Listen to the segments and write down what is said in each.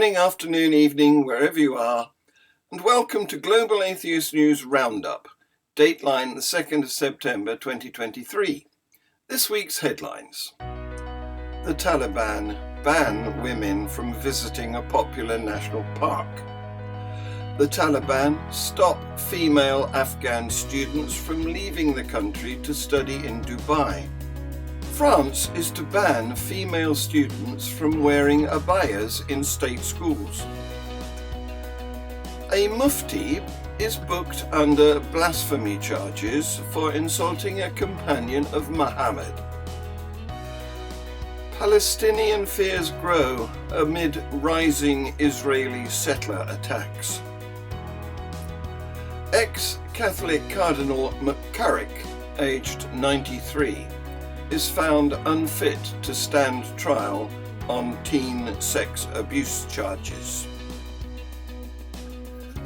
morning, afternoon, evening, wherever you are, and welcome to Global Atheist News Roundup, dateline the 2nd of September 2023. This week's headlines. The Taliban ban women from visiting a popular national park. The Taliban stop female Afghan students from leaving the country to study in Dubai. France is to ban female students from wearing abayas in state schools. A Mufti is booked under blasphemy charges for insulting a companion of Muhammad. Palestinian fears grow amid rising Israeli settler attacks. Ex-Catholic Cardinal McCarrick, aged 93, is found unfit to stand trial on teen sex abuse charges.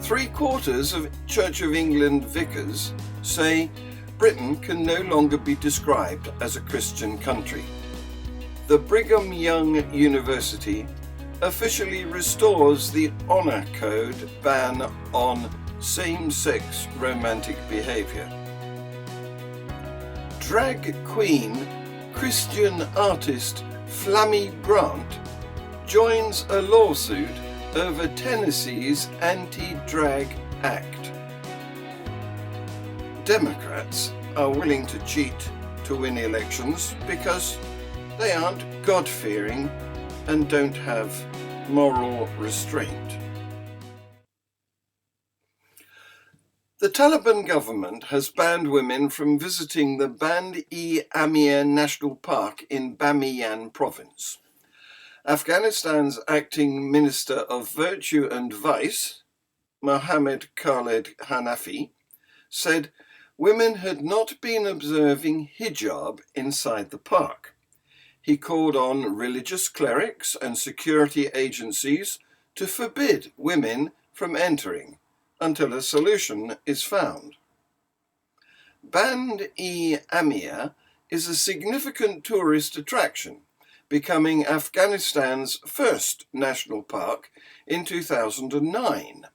3/4 of Church of England vicars say Britain can no longer be described as a Christian country. The Brigham Young University officially restores the Honour Code ban on same-sex romantic behaviour. Drag queen Christian artist Flamy Grant joins a lawsuit over Tennessee's anti-drag act. Democrats are willing to cheat to win elections because they aren't God-fearing and don't have moral restraint. The Taliban government has banned women from visiting the Band-e-Amir National Park in Bamiyan province. Afghanistan's acting Minister of Virtue and Vice, Mohammad Khaled Hanafi, said women had not been observing hijab inside the park. He called on religious clerics and security agencies to forbid women from entering until a solution is found. Band-e-Amir is a significant tourist attraction, becoming Afghanistan's first national park in 2009.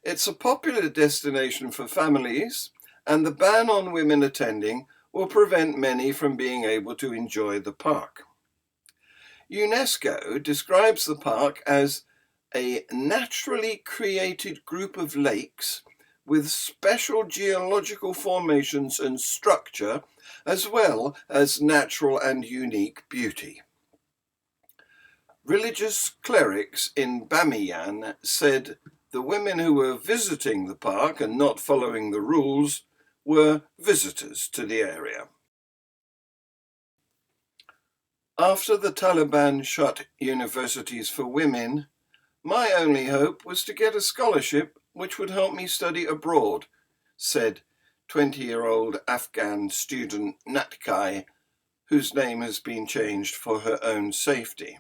It's a popular destination for families, and the ban on women attending will prevent many from being able to enjoy the park. UNESCO describes the park as a naturally created group of lakes with special geological formations and structure, as well as natural and unique beauty. Religious clerics in Bamiyan said the women who were visiting the park and not following the rules were visitors to the area. After the Taliban shut universities for women, my only hope was to get a scholarship which would help me study abroad, said 20-year-old Afghan student Natkai, whose name has been changed for her own safety.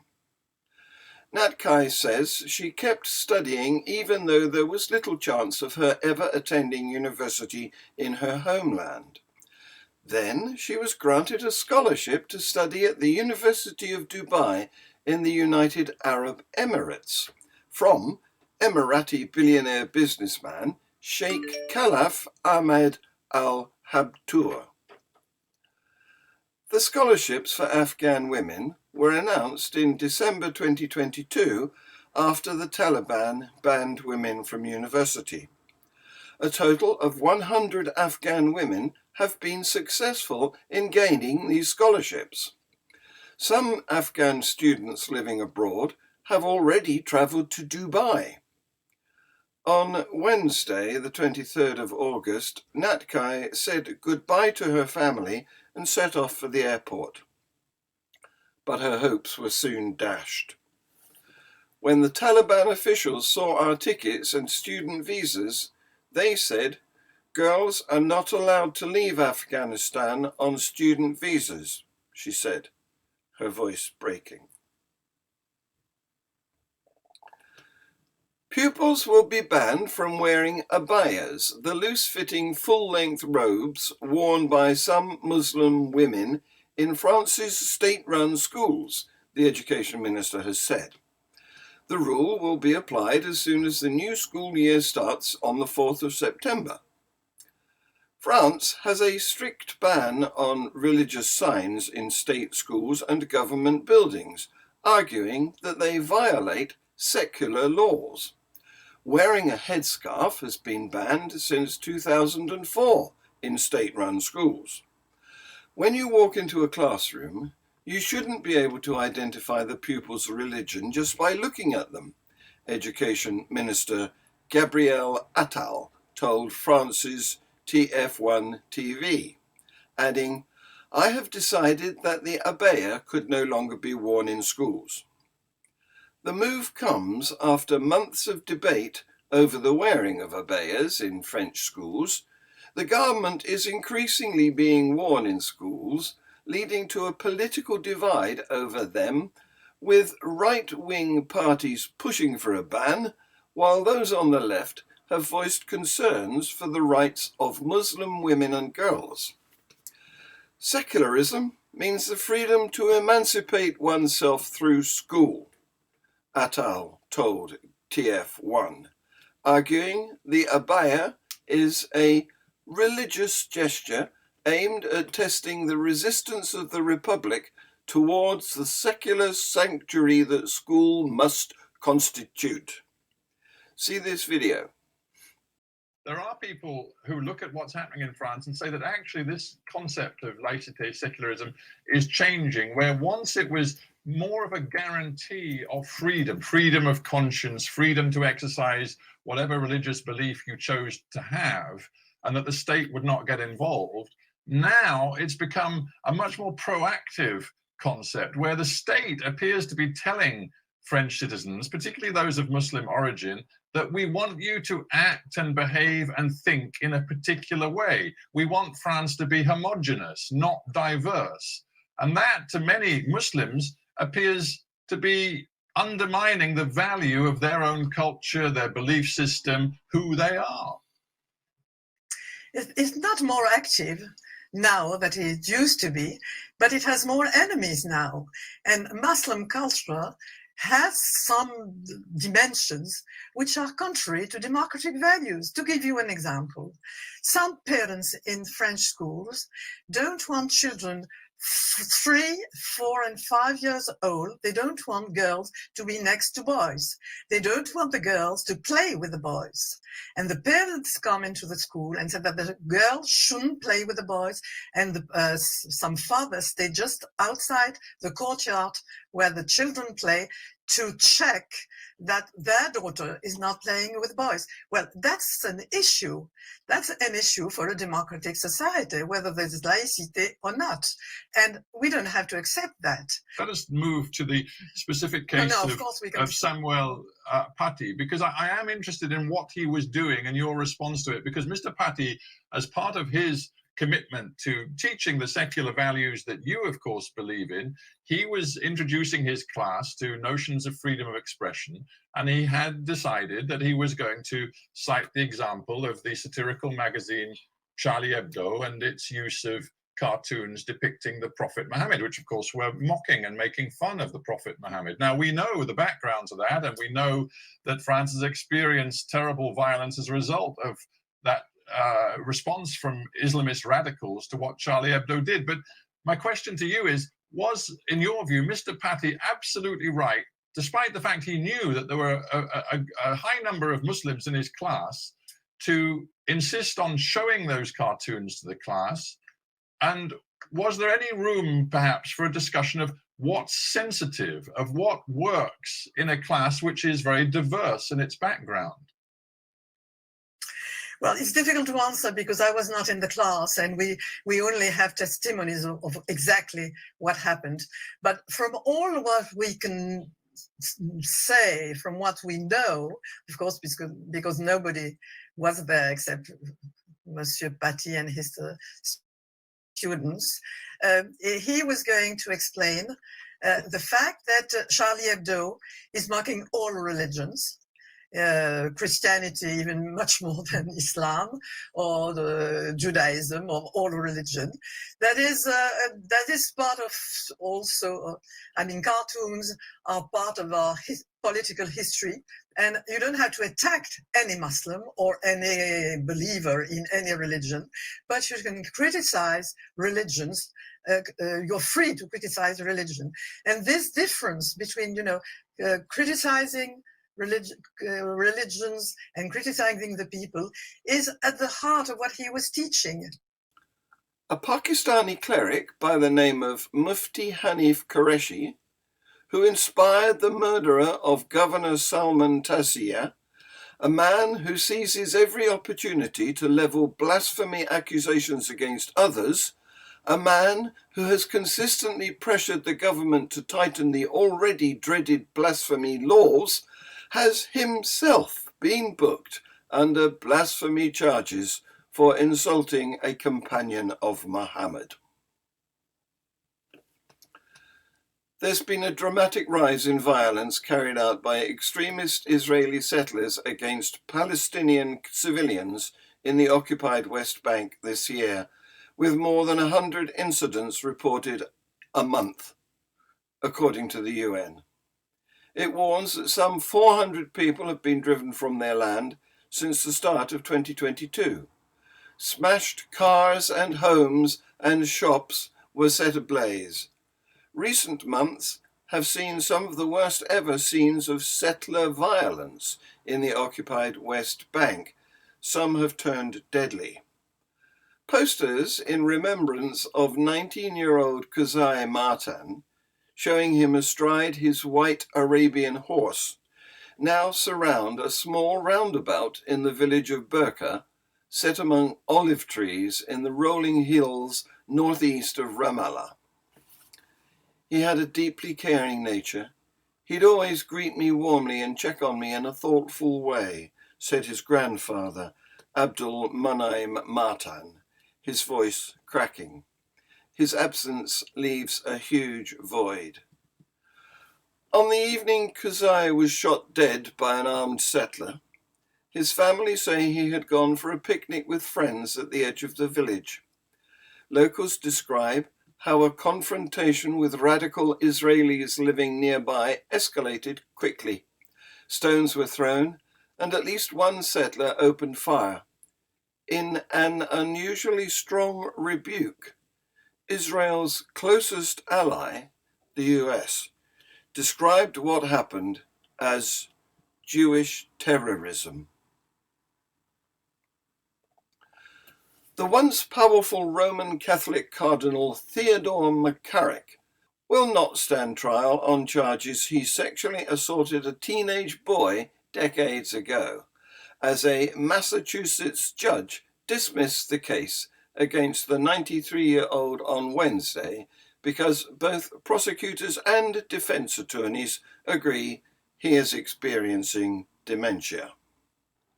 Natkai says she kept studying even though there was little chance of her ever attending university in her homeland. Then she was granted a scholarship to study at the University of Dubai in the United Arab Emirates from Emirati billionaire businessman Sheikh Khalaf Ahmed Al Habtour. The scholarships for Afghan women were announced in December 2022 after the Taliban banned women from university. A total of 100 Afghan women have been successful in gaining these scholarships. Some Afghan students living abroad have already travelled to Dubai. On Wednesday, the 23rd of August, Natkai said goodbye to her family and set off for the airport. But her hopes were soon dashed. When the Taliban officials saw our tickets and student visas, they said, "Girls are not allowed to leave Afghanistan on student visas," she said, her voice breaking. Pupils will be banned from wearing abayas, the loose-fitting full-length robes worn by some Muslim women in France's state-run schools, the education minister has said. The rule will be applied as soon as the new school year starts on the 4th of September. France has a strict ban on religious signs in state schools and government buildings, arguing that they violate secular laws. Wearing a headscarf has been banned since 2004 in state-run schools. When you walk into a classroom, you shouldn't be able to identify the pupil's religion just by looking at them, Education Minister Gabriel Attal told France's TF1 TV, adding, "I have decided that the abaya could no longer be worn in schools." The move comes after months of debate over the wearing of abayas in French schools. The garment is increasingly being worn in schools, leading to a political divide over them, with right-wing parties pushing for a ban, while those on the left have voiced concerns for the rights of Muslim women and girls. Secularism means the freedom to emancipate oneself through school, Attal told TF1, arguing the abaya is a religious gesture aimed at testing the resistance of the Republic towards the secular sanctuary that school must constitute. See this video. There are people who look at what's happening in France and say that actually this concept of laïcité, secularism, is changing, where once it was more of a guarantee of freedom, freedom of conscience, freedom to exercise whatever religious belief you chose to have, and that the state would not get involved. Now it's become a much more proactive concept where the state appears to be telling French citizens, particularly those of Muslim origin, that we want you to act and behave and think in a particular way. We want France to be homogenous, not diverse. And that, to many Muslims, appears to be undermining the value of their own culture, their belief system, who they are. It's not more active now that it used to be, but it has more enemies now. And Muslim culture has some dimensions which are contrary to democratic values. To give you an example, some parents in French schools don't want children 3, 4, and 5 years old. They don't want girls to be next to boys. They don't want the girls to play with the boys. And the parents come into the school and say that the girls shouldn't play with the boys, and some fathers stay just outside the courtyard where the children play to check that their daughter is not playing with boys. Well, that's an issue. That's an issue for a democratic society, whether there's laïcité or not. And we don't have to accept that. Let us move to the specific case of Samuel Paty, because I am interested in what he was doing and your response to it, because Mr. Paty, as part of his commitment to teaching the secular values that you, of course, believe in, he was introducing his class to notions of freedom of expression, and he had decided that he was going to cite the example of the satirical magazine Charlie Hebdo and its use of cartoons depicting the Prophet Muhammad, which of course were mocking and making fun of the Prophet Muhammad. Now, we know the background to that, and we know that France has experienced terrible violence as a result of that response from Islamist radicals to what Charlie Hebdo did. But my question to you is, was, in your view, Mr. Paty absolutely right, despite the fact he knew that there were a high number of Muslims in his class, to insist on showing those cartoons to the class? And was there any room, perhaps, for a discussion of what's sensitive, of what works in a class which is very diverse in its background? Well, it's difficult to answer because I was not in the class, and we only have testimonies of exactly what happened. But from all what we can say, from what we know, of course, because nobody was there except Monsieur Paty and his students, he was going to explain the fact that Charlie Hebdo is mocking all religions. Christianity even much more than Islam or the Judaism or all religion. That is part of also, I mean, cartoons are part of our political history, and you don't have to attack any Muslim or any believer in any religion, but you can criticize religions. You're free to criticize religion. And this difference between, criticizing religions and criticizing the people is at the heart of what he was teaching. A Pakistani cleric by the name of Mufti Hanif Qureshi, who inspired the murderer of Governor Salman Taseer, a man who seizes every opportunity to level blasphemy accusations against others, a man who has consistently pressured the government to tighten the already dreaded blasphemy laws, has himself been booked under blasphemy charges for insulting a companion of Muhammad. There's been a dramatic rise in violence carried out by extremist Israeli settlers against Palestinian civilians in the occupied West Bank this year, with more than 100 incidents reported a month, according to the UN. It warns that some 400 people have been driven from their land since the start of 2022. Smashed cars and homes and shops were set ablaze. Recent months have seen some of the worst ever scenes of settler violence in the occupied West Bank. Some have turned deadly. Posters in remembrance of 19-year-old Qusay Martan, showing him astride his white Arabian horse, now surround a small roundabout in the village of Burqa, set among olive trees in the rolling hills northeast of Ramallah. He had a deeply caring nature. He'd always greet me warmly and check on me in a thoughtful way, said his grandfather, Abdul Munaim Martan, his voice cracking. His absence leaves a huge void. On the evening Qusay was shot dead by an armed settler, his family say he had gone for a picnic with friends at the edge of the village. Locals describe how a confrontation with radical Israelis living nearby escalated quickly. Stones were thrown, and at least one settler opened fire. In an unusually strong rebuke, Israel's closest ally, the US, described what happened as Jewish terrorism. The once powerful Roman Catholic Cardinal Theodore McCarrick will not stand trial on charges he sexually assaulted a teenage boy decades ago, as a Massachusetts judge dismissed the case against the 93-year-old on Wednesday because both prosecutors and defense attorneys agree he is experiencing dementia.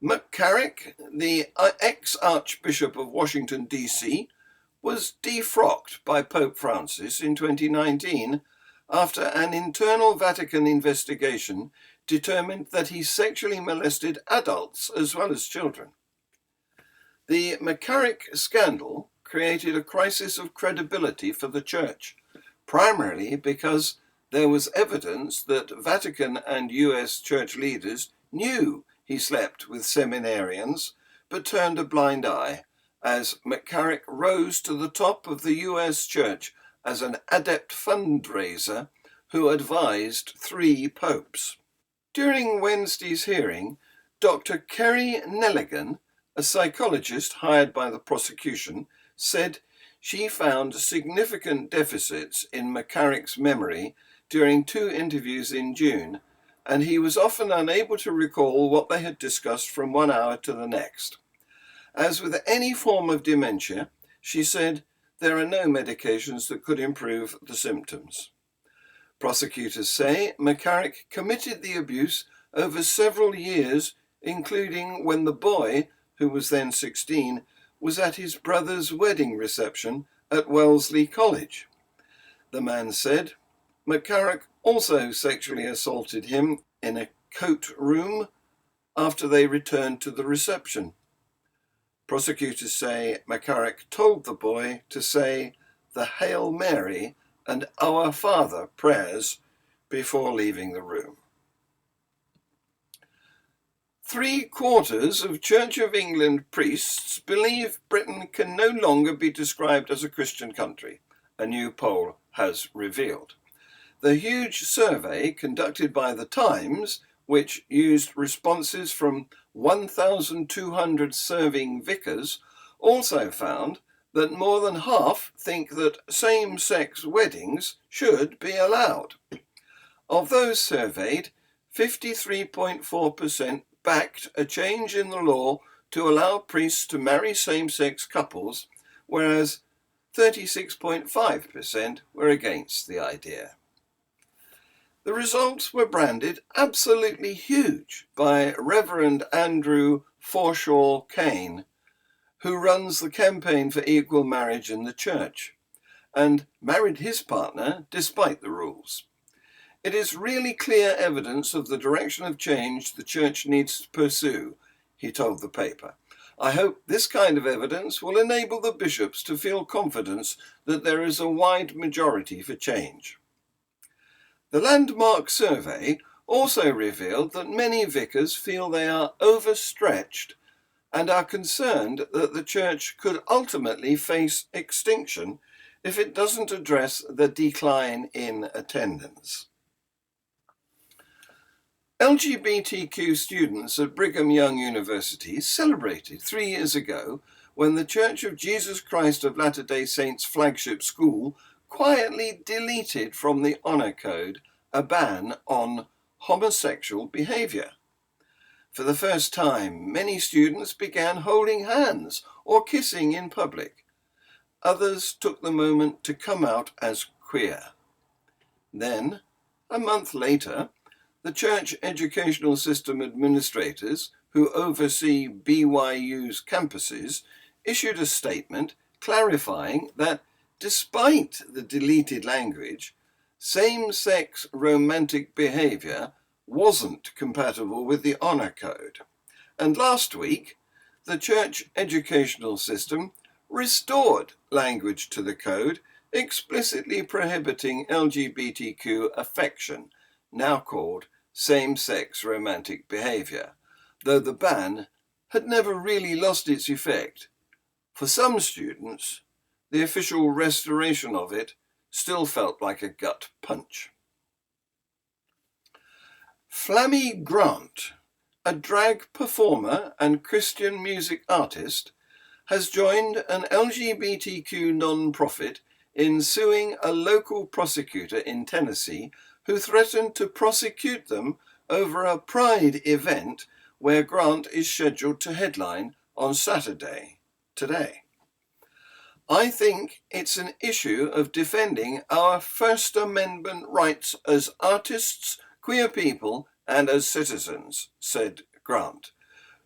McCarrick, the ex-Archbishop of Washington, D.C., was defrocked by Pope Francis in 2019 after an internal Vatican investigation determined that he sexually molested adults as well as children. The McCarrick scandal created a crisis of credibility for the Church, primarily because there was evidence that Vatican and US Church leaders knew he slept with seminarians, but turned a blind eye as McCarrick rose to the top of the US Church as an adept fundraiser who advised 3 popes. During Wednesday's hearing, Dr. Kerry Nelligan, a psychologist hired by the prosecution, said she found significant deficits in McCarrick's memory during 2 interviews in June, and he was often unable to recall what they had discussed from 1 hour to the next. As with any form of dementia, she said, there are no medications that could improve the symptoms. Prosecutors say McCarrick committed the abuse over several years, including when the boy, who was then 16, was at his brother's wedding reception at Wellesley College. The man said McCarrick also sexually assaulted him in a coat room after they returned to the reception. Prosecutors say McCarrick told the boy to say the Hail Mary and Our Father prayers before leaving the room. 3/4 of Church of England priests believe Britain can no longer be described as a Christian country, a new poll has revealed. The huge survey conducted by The Times, which used responses from 1,200 serving vicars, also found that more than half think that same-sex weddings should be allowed. Of those surveyed, 53.4% backed a change in the law to allow priests to marry same-sex couples, whereas 36.5% were against the idea. The results were branded absolutely huge by Reverend Andrew Forshaw Kane, who runs the campaign for equal marriage in the church, and married his partner despite the rules. It is really clear evidence of the direction of change the church needs to pursue, he told the paper. I hope this kind of evidence will enable the bishops to feel confidence that there is a wide majority for change. The landmark survey also revealed that many vicars feel they are overstretched and are concerned that the church could ultimately face extinction if it doesn't address the decline in attendance. LGBTQ students at Brigham Young University celebrated 3 years ago when the Church of Jesus Christ of Latter-day Saints flagship school quietly deleted from the honor code a ban on homosexual behavior. For the first time, many students began holding hands or kissing in public. Others took the moment to come out as queer. Then, a month later, the church educational system administrators who oversee BYU's campuses issued a statement clarifying that despite the deleted language, same-sex romantic behavior wasn't compatible with the honor code. And last week, the church educational system restored language to the code, explicitly prohibiting LGBTQ affection, now called same-sex romantic behavior, though the ban had never really lost its effect. For some students, the official restoration of it still felt like a gut punch. Flamy Grant, a drag performer and Christian music artist, has joined an LGBTQ non-profit in suing a local prosecutor in Tennessee who threatened to prosecute them over a Pride event where Grant is scheduled to headline on Saturday, today. I think it's an issue of defending our First Amendment rights as artists, queer people, and as citizens, said Grant,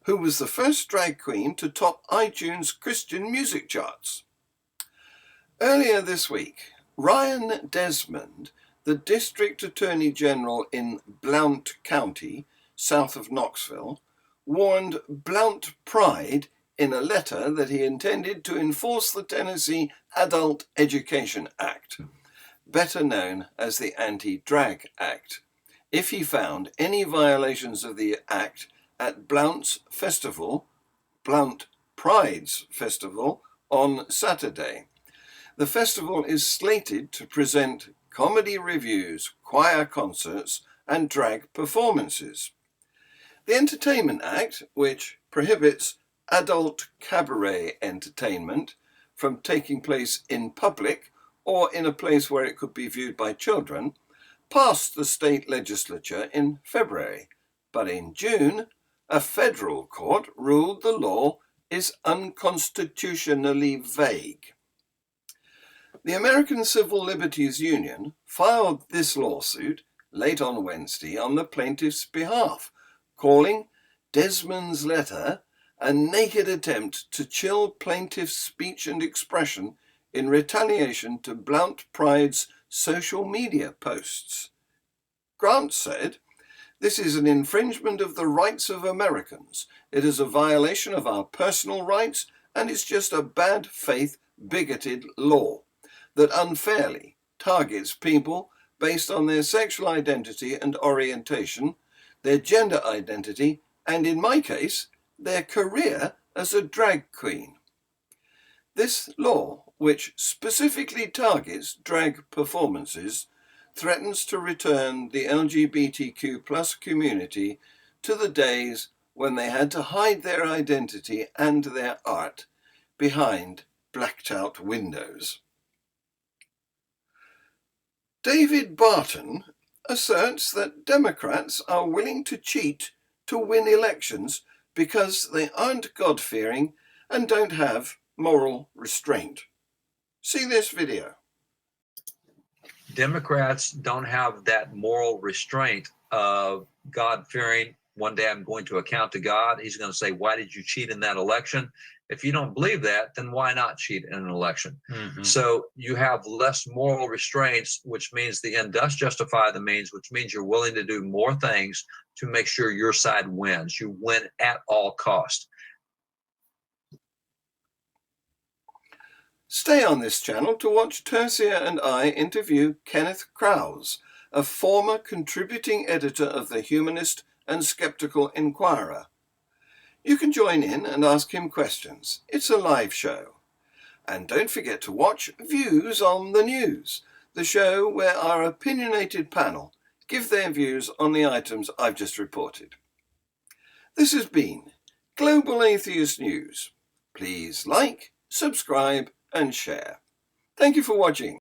who was the first drag queen to top iTunes Christian music charts. Earlier this week, Ryan Desmond, the District Attorney General in Blount County, south of Knoxville, warned Blount Pride in a letter that he intended to enforce the Tennessee Adult Education Act, better known as the Anti-Drag Act, if he found any violations of the Act at Blount's festival, Blount Pride's festival, on Saturday. The festival is slated to present comedy revues, choir concerts, and drag performances. The Entertainment Act, which prohibits adult cabaret entertainment from taking place in public or in a place where it could be viewed by children, passed the state legislature in February, but in June, a federal court ruled the law is unconstitutionally vague. The American Civil Liberties Union filed this lawsuit late on Wednesday on the plaintiff's behalf, calling Desmond's letter a naked attempt to chill plaintiff's speech and expression in retaliation to Blount Pride's social media posts. Grant said, This is an infringement of the rights of Americans. It is a violation of our personal rights, and it's just a bad faith, bigoted law that unfairly targets people based on their sexual identity and orientation, their gender identity, and in my case, their career as a drag queen. This law, which specifically targets drag performances, threatens to return the LGBTQ+ community to the days when they had to hide their identity and their art behind blacked-out windows. David Barton asserts that Democrats are willing to cheat to win elections because they aren't God-fearing and don't have moral restraint. See this video. Democrats don't have that moral restraint of God-fearing. One day I'm going to account to God. He's going to say, why did you cheat in that election? If you don't believe that, then why not cheat in an election? Mm-hmm. So you have less moral restraints, which means the end does justify the means, which means you're willing to do more things to make sure your side wins. You win at all cost. Stay on this channel to watch Tercia and I interview Kenneth Krause, a former contributing editor of the Humanist and Skeptical Inquirer. You can join in and ask him questions. It's a live show. And don't forget to watch Views on the News, the show where our opinionated panel give their views on the items I've just reported. This has been Global Atheist News. Please like, subscribe, and share. Thank you for watching.